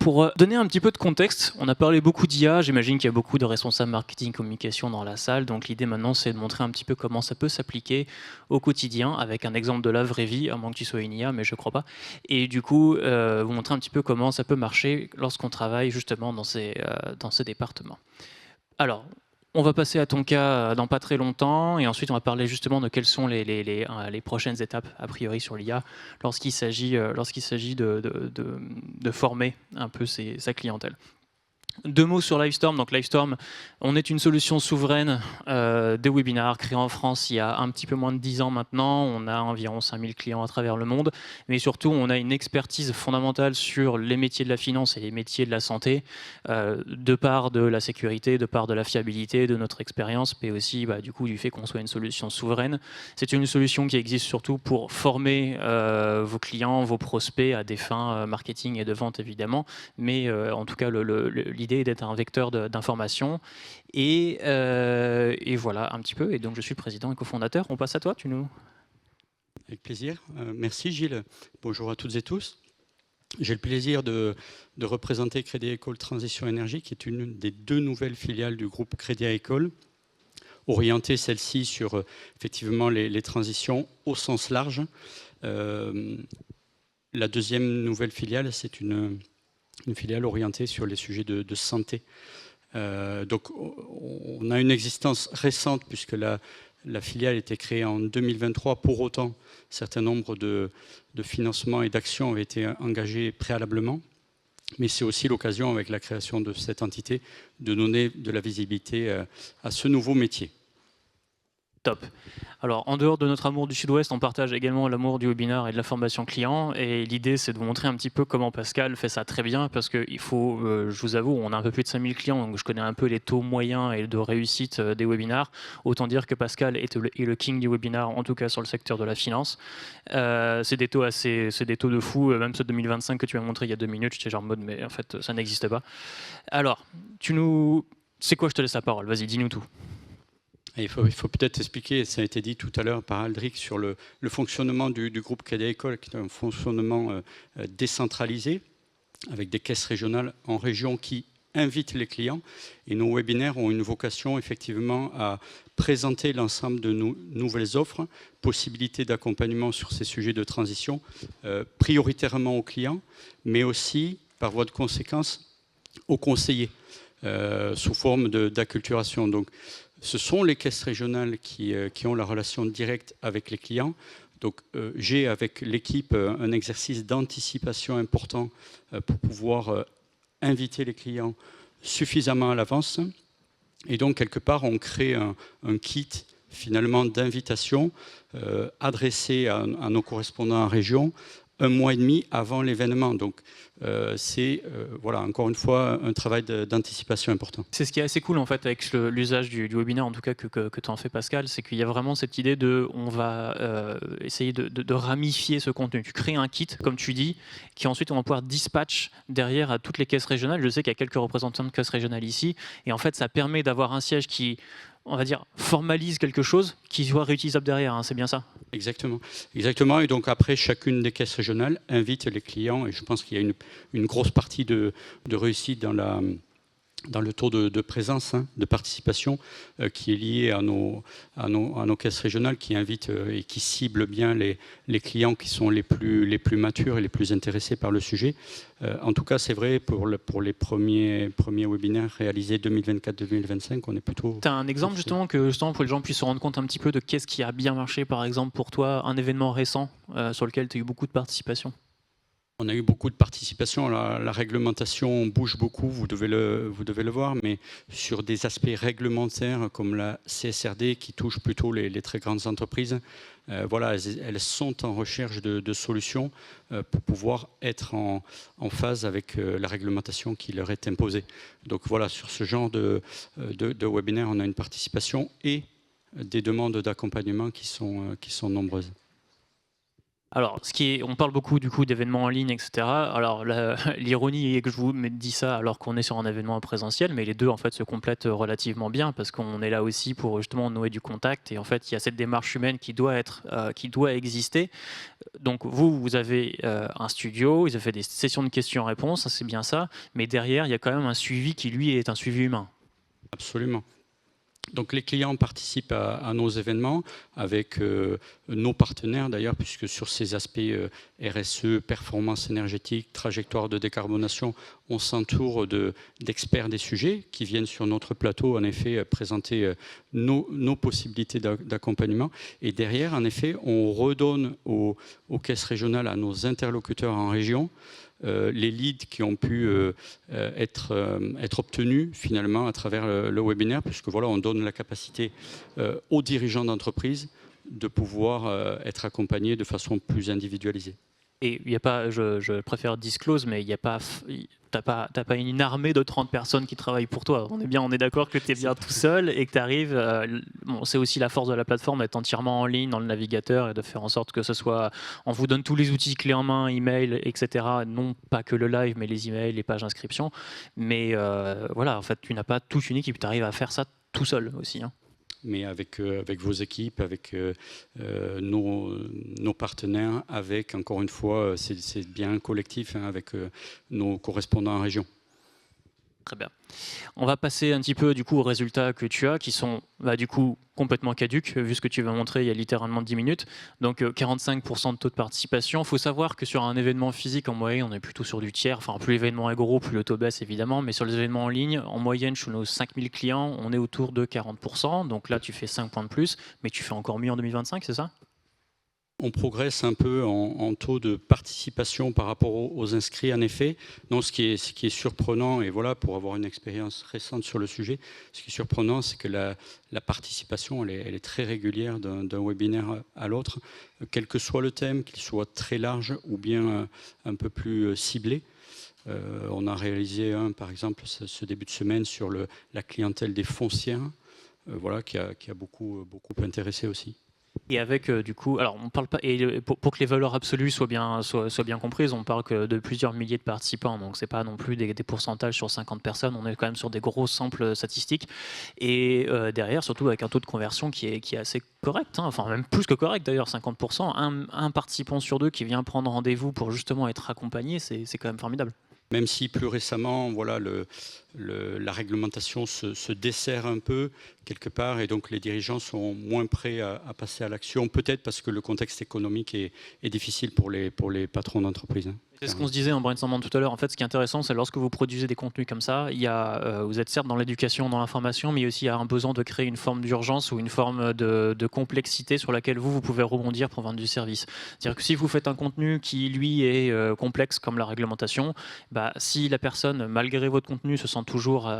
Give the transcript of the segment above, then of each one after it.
pour donner un petit peu de contexte, on a parlé beaucoup d'IA, j'imagine qu'il y a beaucoup de responsables marketing, communication dans la salle, donc l'idée maintenant c'est de montrer un petit peu comment ça peut s'appliquer au quotidien avec un exemple de la vraie vie, à moins que tu sois une IA, mais je crois pas. Et du coup, vous montrer un petit peu comment ça peut marcher lorsqu'on travaille justement dans ces départements. Alors, on va passer à ton cas dans pas très longtemps, et ensuite on va parler justement de quelles sont les prochaines étapes, a priori, sur l'IA, lorsqu'il s'agit de former un peu sa clientèle. Deux mots sur Livestorm. Donc Livestorm, on est une solution souveraine de webinars créée en France il y a un petit peu moins de 10 ans maintenant. On a environ 5000 clients à travers le monde. Mais surtout, on a une expertise fondamentale sur les métiers de la finance et les métiers de la santé, de part de la sécurité, de part de la fiabilité, de notre expérience, mais aussi du coup du fait qu'on soit une solution souveraine. C'est une solution qui existe surtout pour former vos clients, vos prospects à des fins marketing et de vente évidemment. Mais en tout cas, l'idée est d'être un vecteur d'information. Et voilà un petit peu. Et donc, je suis le président et cofondateur. On passe à toi, tu nous... Avec plaisir. Merci Gilles. Bonjour à toutes et tous. J'ai le plaisir de représenter Crédit Agricole Transition Énergie, qui est une des deux nouvelles filiales du groupe Crédit Agricole, orientée celle-ci sur effectivement les transitions au sens large. La deuxième nouvelle filiale, c'est une filiale orientée sur les sujets de santé. Donc, on a une existence récente puisque la filiale a été créée en 2023. Pour autant, un certain nombre de financements et d'actions ont été engagés préalablement. Mais c'est aussi l'occasion, avec la création de cette entité, de donner de la visibilité à ce nouveau métier. Top. Alors, en dehors de notre amour du Sud-Ouest, on partage également l'amour du webinar et de la formation client. Et l'idée, c'est de vous montrer un petit peu comment Pascal fait ça très bien. Parce qu'il faut, je vous avoue, on a un peu plus de 5000 clients, donc je connais un peu les taux moyens et de réussite des webinars. Autant dire que Pascal est le king du webinar, en tout cas sur le secteur de la finance. C'est des taux de fou, même ceux de 2025 que tu m'as montré il y a 2 minutes. J'étais genre en mode, mais en fait, ça n'existe pas. Alors, c'est quoi, je te laisse la parole. Vas-y, dis-nous tout. Il faut peut-être expliquer, ça a été dit tout à l'heure par Aldric, sur le fonctionnement du groupe Crédit Agricole, qui est un fonctionnement décentralisé, avec des caisses régionales en région qui invitent les clients. Et nos webinaires ont une vocation effectivement à présenter l'ensemble de nos nouvelles offres, possibilités d'accompagnement sur ces sujets de transition, prioritairement aux clients, mais aussi, par voie de conséquence, aux conseillers, sous forme d'acculturation. Donc, ce sont les caisses régionales qui ont la relation directe avec les clients. Donc, j'ai avec l'équipe un exercice d'anticipation important pour pouvoir inviter les clients suffisamment à l'avance. Et donc, quelque part, on crée un kit finalement d'invitation adressé à nos correspondants en région 1 mois et demi avant l'événement. Donc, c'est, voilà, encore une fois, un travail d'anticipation important. C'est ce qui est assez cool, en fait, avec l'usage du webinaire, en tout cas, que tu en fais, Pascal, c'est qu'il y a vraiment cette idée on va essayer de ramifier ce contenu. Tu crées un kit, comme tu dis, qui ensuite, on va pouvoir dispatch derrière à toutes les caisses régionales. Je sais qu'il y a quelques représentants de caisses régionales ici, et en fait, ça permet d'avoir un siège qui, on va dire, formalise quelque chose qui soit réutilisable derrière, hein, c'est bien ça? Exactement. Exactement. Et donc après, chacune des caisses régionales invite les clients, et je pense qu'il y a une grosse partie de réussite dans le taux de présence, de participation, qui est lié à nos caisses régionales, qui invitent et qui ciblent bien les clients qui sont les plus matures et les plus intéressés par le sujet. En tout cas, c'est vrai pour les premiers webinaires réalisés 2024-2025, on est plutôt... Tu as un exemple justement pour que les gens puissent se rendre compte un petit peu de qu'est-ce qui a bien marché, par exemple pour toi, un événement récent sur lequel tu as eu beaucoup de participation? On a eu beaucoup de participation. La réglementation bouge beaucoup, vous devez le voir, mais sur des aspects réglementaires comme la CSRD qui touche plutôt les très grandes entreprises, voilà, elles sont en recherche de solutions pour pouvoir être en phase avec la réglementation qui leur est imposée. Donc voilà, sur ce genre de webinaire, on a une participation et des demandes d'accompagnement qui sont nombreuses. Alors, on parle beaucoup du coup d'événements en ligne, etc. Alors, l'ironie est que je vous dis ça alors qu'on est sur un événement en présentiel, mais les deux en fait se complètent relativement bien parce qu'on est là aussi pour justement nouer du contact et en fait il y a cette démarche humaine qui doit exister. Donc vous avez un studio, vous avez fait des sessions de questions-réponses, c'est bien ça, mais derrière il y a quand même un suivi qui lui est un suivi humain. Absolument. Donc les clients participent à nos événements avec nos partenaires d'ailleurs, puisque sur ces aspects RSE, performance énergétique, trajectoire de décarbonation, on s'entoure d'experts des sujets qui viennent sur notre plateau en effet présenter nos possibilités d'accompagnement. Et derrière, en effet, on redonne aux caisses régionales, à nos interlocuteurs en région, les leads qui ont pu être obtenus finalement à travers le webinaire, puisque voilà, on donne la capacité aux dirigeants d'entreprise de pouvoir être accompagnés de façon plus individualisée. Et il y a pas, je préfère disclose, mais il y a pas, t'as pas une armée de 30 personnes qui travaillent pour toi. On est d'accord que tu es bien tout seul et que tu arrives. Bon, c'est aussi la force de la plateforme d'être entièrement en ligne dans le navigateur et de faire en sorte que ce soit. On vous donne tous les outils clés en main, email, etc. Non pas que le live, mais les emails, les pages d'inscription. Mais voilà, en fait, tu n'as pas toute une équipe. Tu arrives à faire ça tout seul aussi. Hein. Mais avec vos équipes, avec nos partenaires, avec, encore une fois, c'est bien collectif, hein, avec nos correspondants en région. Très bien. On va passer un petit peu du coup aux résultats que tu as, qui sont du coup complètement caduques, vu ce que tu vas montrer il y a littéralement 10 minutes. Donc 45% de taux de participation. Il faut savoir que sur un événement physique, en moyenne, on est plutôt sur du tiers. Enfin, plus l'événement est gros, plus le taux baisse évidemment. Mais sur les événements en ligne, en moyenne, chez nos 5000 clients, on est autour de 40%. Donc là, tu fais 5 points de plus, mais tu fais encore mieux en 2025, c'est ça ? On progresse un peu en taux de participation par rapport aux inscrits, en effet. Non, ce qui est surprenant, et voilà, pour avoir une expérience récente sur le sujet, ce qui est surprenant, c'est que la participation, elle est très régulière d'un webinaire à l'autre, quel que soit le thème, qu'il soit très large ou bien un peu plus ciblé. On a réalisé par exemple, ce début de semaine sur la clientèle des foncières, voilà, qui a beaucoup intéressé aussi. Et avec du coup, alors on parle pas, et pour que les valeurs absolues soient bien comprises, on parle que de plusieurs milliers de participants, donc c'est pas non plus des pourcentages sur 50 personnes, on est quand même sur des gros samples statistiques, et derrière surtout avec un taux de conversion qui est assez correct, hein, enfin même plus que correct d'ailleurs, 50%, un participant sur deux qui vient prendre rendez-vous pour justement être accompagné, c'est quand même formidable. Même si plus récemment, voilà, la réglementation se dessert un peu quelque part, et donc les dirigeants sont moins prêts à passer à l'action, peut-être parce que le contexte économique est difficile pour les patrons d'entreprise. Hein. C'est ce qu'on se disait en brainstormant tout à l'heure. En fait, ce qui est intéressant, c'est lorsque vous produisez des contenus comme ça, vous êtes certes dans l'éducation, dans l'information, mais aussi il y a un besoin de créer une forme d'urgence ou une forme de complexité sur laquelle vous pouvez rebondir pour vendre du service. C'est-à-dire que si vous faites un contenu qui, lui, est complexe comme la réglementation, si la personne, malgré votre contenu, se sent toujours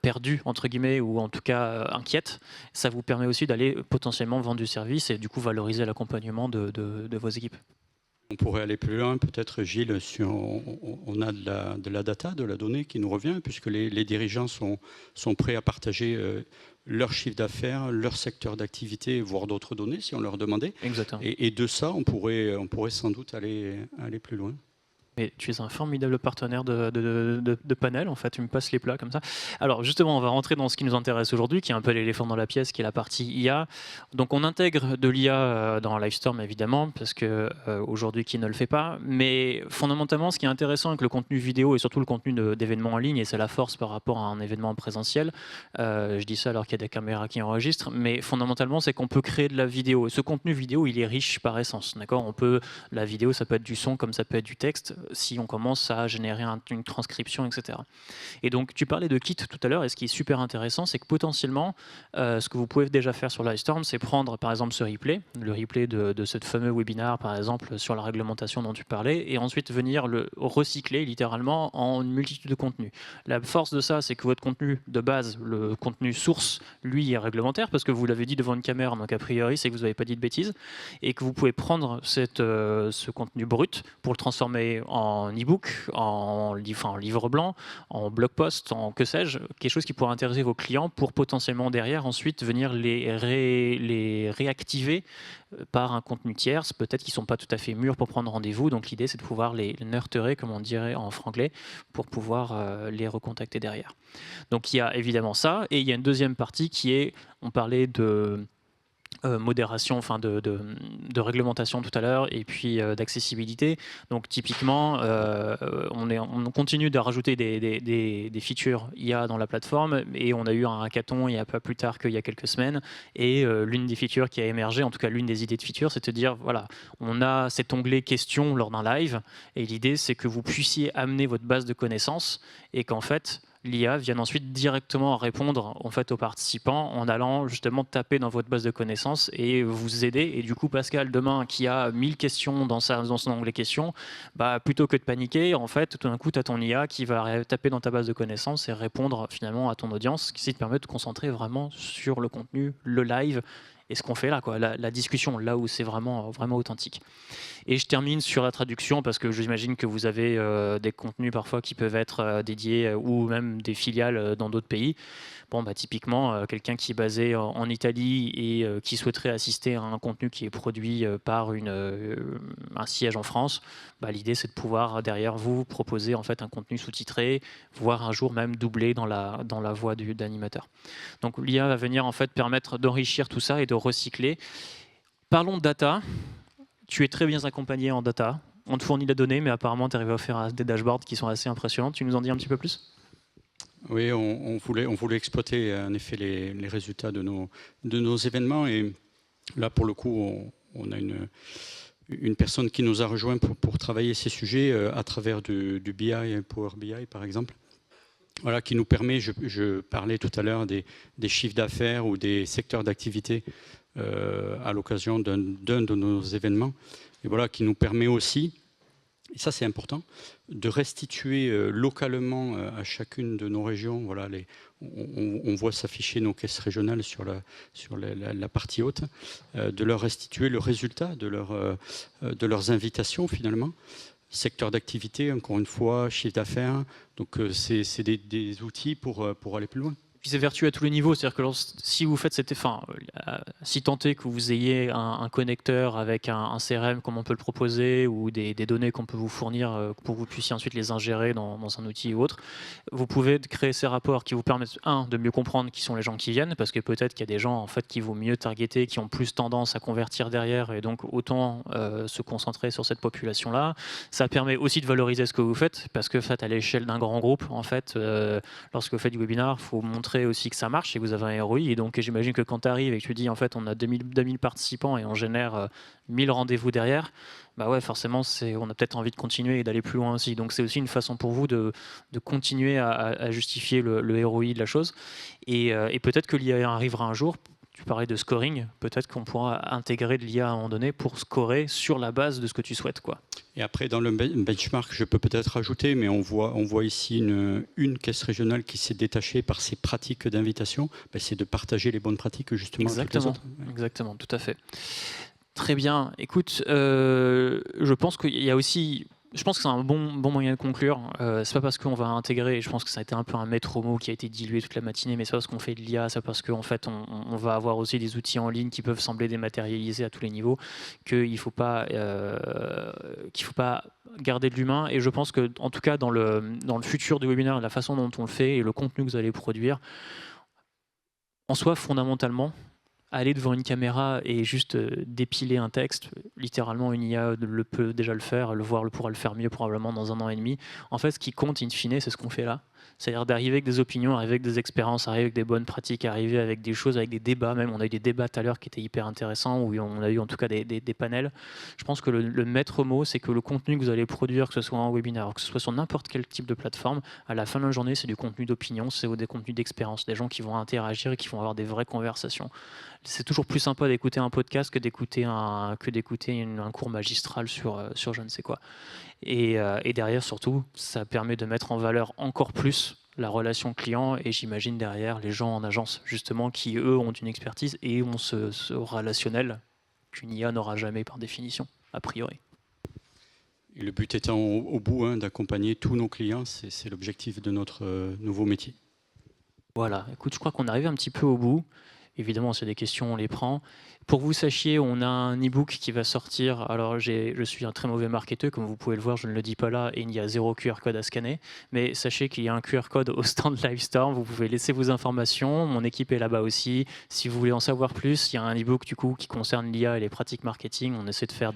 perdue, entre guillemets, ou en tout cas inquiète, ça vous permet aussi d'aller potentiellement vendre du service et du coup valoriser l'accompagnement de vos équipes. On pourrait aller plus loin, peut-être Gilles, on a de la data, de la donnée qui nous revient, puisque les dirigeants sont prêts à partager leur chiffre d'affaires, leur secteur d'activité, voire d'autres données si on leur demandait. Exactement. Et de ça, on pourrait sans doute aller plus loin. Mais tu es un formidable partenaire de panel, en fait, tu me passes les plats comme ça. Alors justement, on va rentrer dans ce qui nous intéresse aujourd'hui, qui est un peu l'éléphant dans la pièce, qui est la partie IA. Donc on intègre de l'IA dans Livestorm, évidemment, parce que aujourd'hui, qui ne le fait pas. Mais fondamentalement, ce qui est intéressant avec le contenu vidéo et surtout le contenu d'événements en ligne, et c'est la force par rapport à un événement présentiel, je dis ça alors qu'il y a des caméras qui enregistrent, mais fondamentalement, c'est qu'on peut créer de la vidéo. Et ce contenu vidéo, il est riche par essence, d'accord ? La vidéo, ça peut être du son comme ça peut être du texte, si on commence à générer une transcription, etc. Et donc, tu parlais de kit tout à l'heure, et ce qui est super intéressant, c'est que potentiellement, ce que vous pouvez déjà faire sur Livestorm, c'est prendre, par exemple, ce replay, le replay de ce fameux webinar, par exemple, sur la réglementation dont tu parlais, et ensuite venir le recycler, littéralement, en une multitude de contenus. La force de ça, c'est que votre contenu de base, le contenu source, lui, est réglementaire, parce que vous l'avez dit devant une caméra, donc a priori, c'est que vous n'avez pas dit de bêtises, et que vous pouvez prendre ce contenu brut pour le transformer en en e-book, en livre blanc, en blog post, en que sais-je, quelque chose qui pourrait intéresser vos clients pour potentiellement derrière ensuite venir les réactiver par un contenu tierce, peut-être qu'ils ne sont pas tout à fait mûrs pour prendre rendez-vous, donc l'idée c'est de pouvoir les nurturer, comme on dirait en franglais, pour pouvoir les recontacter derrière. Donc il y a évidemment ça, et il y a une deuxième partie qui est, on parlait de modération, enfin de réglementation tout à l'heure, et puis d'accessibilité. Donc typiquement, on continue de rajouter des features IA dans la plateforme, et on a eu un hackathon il n'y a pas plus tard qu'il y a quelques semaines, et l'une des features qui a émergé, en tout cas l'une des idées de features, c'est de dire, voilà, on a cet onglet questions lors d'un live, et l'idée c'est que vous puissiez amener votre base de connaissances, et qu'en fait, l'IA vienne ensuite directement répondre en fait, aux participants en allant justement taper dans votre base de connaissances et vous aider. Et du coup, Pascal, demain, qui a 1000 questions dans son onglet questions, bah, plutôt que de paniquer, en fait, tout d'un coup, tu as ton IA qui va taper dans ta base de connaissances et répondre finalement à ton audience, ce qui te permet de te concentrer vraiment sur le contenu, le live et ce qu'on fait là, quoi, la discussion, là où c'est vraiment, vraiment authentique. Et je termine sur la traduction parce que j'imagine que vous avez des contenus parfois qui peuvent être dédiés ou même des filiales dans d'autres pays. Bon, bah, typiquement, quelqu'un qui est basé en Italie et qui souhaiterait assister à un contenu qui est produit par un siège en France, bah, l'idée c'est de pouvoir derrière vous proposer en fait un contenu sous-titré, voire un jour même doublé dans la voix d'animateur. Donc l'IA va venir en fait permettre d'enrichir tout ça et de recycler. Parlons de data. Tu es très bien accompagné en data. On te fournit la donnée, mais apparemment, tu arrives à faire des dashboards qui sont assez impressionnants. Tu nous en dis un petit peu plus ? Oui, on voulait exploiter en effet les résultats de nos événements. Et là, pour le coup, on a une personne qui nous a rejoint pour travailler ces sujets à travers du BI, Power BI par exemple. Voilà, qui nous permet, je parlais tout à l'heure des chiffres d'affaires ou des secteurs d'activité à l'occasion d'un de nos événements. Et voilà, qui nous permet aussi, et ça c'est important, de restituer localement à chacune de nos régions, voilà, on voit s'afficher nos caisses régionales sur la partie haute, de leur restituer le résultat de leurs invitations finalement. Secteur d'activité, encore une fois, chiffre d'affaires. Donc, c'est des outils pour aller plus loin. Puis c'est vertueux à tous les niveaux, c'est-à-dire que si vous faites si tant est que vous ayez un connecteur avec un CRM comme on peut le proposer ou des données qu'on peut vous fournir pour que vous puissiez ensuite les ingérer dans un outil ou autre, vous pouvez créer ces rapports qui vous permettent, de mieux comprendre qui sont les gens qui viennent, parce que peut-être qu'il y a des gens en fait qui vaut mieux targeter, qui ont plus tendance à convertir derrière, et donc autant se concentrer sur cette population-là. Ça permet aussi de valoriser ce que vous faites, parce que à l'échelle d'un grand groupe, en fait, lorsque vous faites du webinar, il faut montrer aussi que ça marche et que vous avez un ROI. Et donc j'imagine que quand tu arrives et que tu dis en fait on a 2000 participants et on génère 1000 rendez-vous derrière, bah ouais, forcément on a peut-être envie de continuer et d'aller plus loin aussi. Donc c'est aussi une façon pour vous de continuer à justifier le ROI de la chose. Et peut-être que l'IA arrivera un jour. Tu parlais de scoring, peut-être qu'on pourra intégrer de l'IA à un moment donné pour scorer sur la base de ce que tu souhaites, quoi. Et après, dans le benchmark, je peux peut-être rajouter, mais on voit ici une caisse régionale qui s'est détachée par ses pratiques d'invitation. Ben, c'est de partager les bonnes pratiques justement avec les autres. Exactement, tout à fait. Très bien. Écoute, je pense qu'il y a aussi... Je pense que c'est un bon moyen de conclure. C'est pas parce qu'on va intégrer, je pense que ça a été un peu un maître mot qui a été dilué toute la matinée, mais c'est pas parce qu'on fait de l'IA, c'est parce qu'en fait on va avoir aussi des outils en ligne qui peuvent sembler dématérialisés à tous les niveaux, qu'il faut pas garder de l'humain. Et je pense que en tout cas dans le futur du webinaire, la façon dont on le fait et le contenu que vous allez produire, en soi fondamentalement, aller devant une caméra et juste dépiler un texte, littéralement une IA peut déjà le faire, pourra le faire mieux probablement dans 1 an et demi. En fait, ce qui compte in fine, c'est ce qu'on fait là. C'est-à-dire d'arriver avec des opinions, arriver avec des expériences, arriver avec des bonnes pratiques, arriver avec des choses, avec des débats même. On a eu des débats tout à l'heure qui étaient hyper intéressants, où on a eu en tout cas des panels. Je pense que le maître mot, c'est que le contenu que vous allez produire, que ce soit en webinaire, que ce soit sur n'importe quel type de plateforme, à la fin de la journée, c'est du contenu d'opinion, c'est des contenus d'expérience, des gens qui vont interagir et qui vont avoir des vraies conversations. C'est toujours plus sympa d'écouter un podcast que d'écouter un cours magistral sur je ne sais quoi. Et derrière, surtout, ça permet de mettre en valeur encore plus la relation client, et j'imagine derrière les gens en agence, justement, qui eux ont une expertise et ont ce relationnel qu'une IA n'aura jamais par définition, a priori. Et le but étant au bout d'accompagner tous nos clients, c'est l'objectif de notre nouveau métier. Voilà, écoute, je crois qu'on arrive un petit peu au bout. Évidemment, s'il y a des questions, on les prend. Pour que vous sachiez, on a un e-book qui va sortir. Alors, je suis un très mauvais marketeur, comme vous pouvez le voir, je ne le dis pas là, et il y a 0 QR code à scanner. Mais sachez qu'il y a un QR code au stand Livestorm, vous pouvez laisser vos informations. Mon équipe est là-bas aussi. Si vous voulez en savoir plus, il y a un e-book du coup qui concerne l'IA et les pratiques marketing. On essaie de faire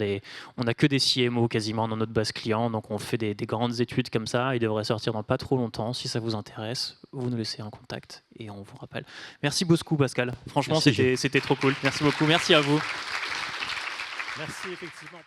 on n'a que des CMO quasiment dans notre base client, donc on fait des grandes études comme ça. Il devrait sortir dans pas trop longtemps. Si ça vous intéresse, vous nous laissez un contact et on vous rappelle. Merci beaucoup Pascal. Franchement, c'était trop cool. Merci beaucoup. Merci à vous. Merci effectivement.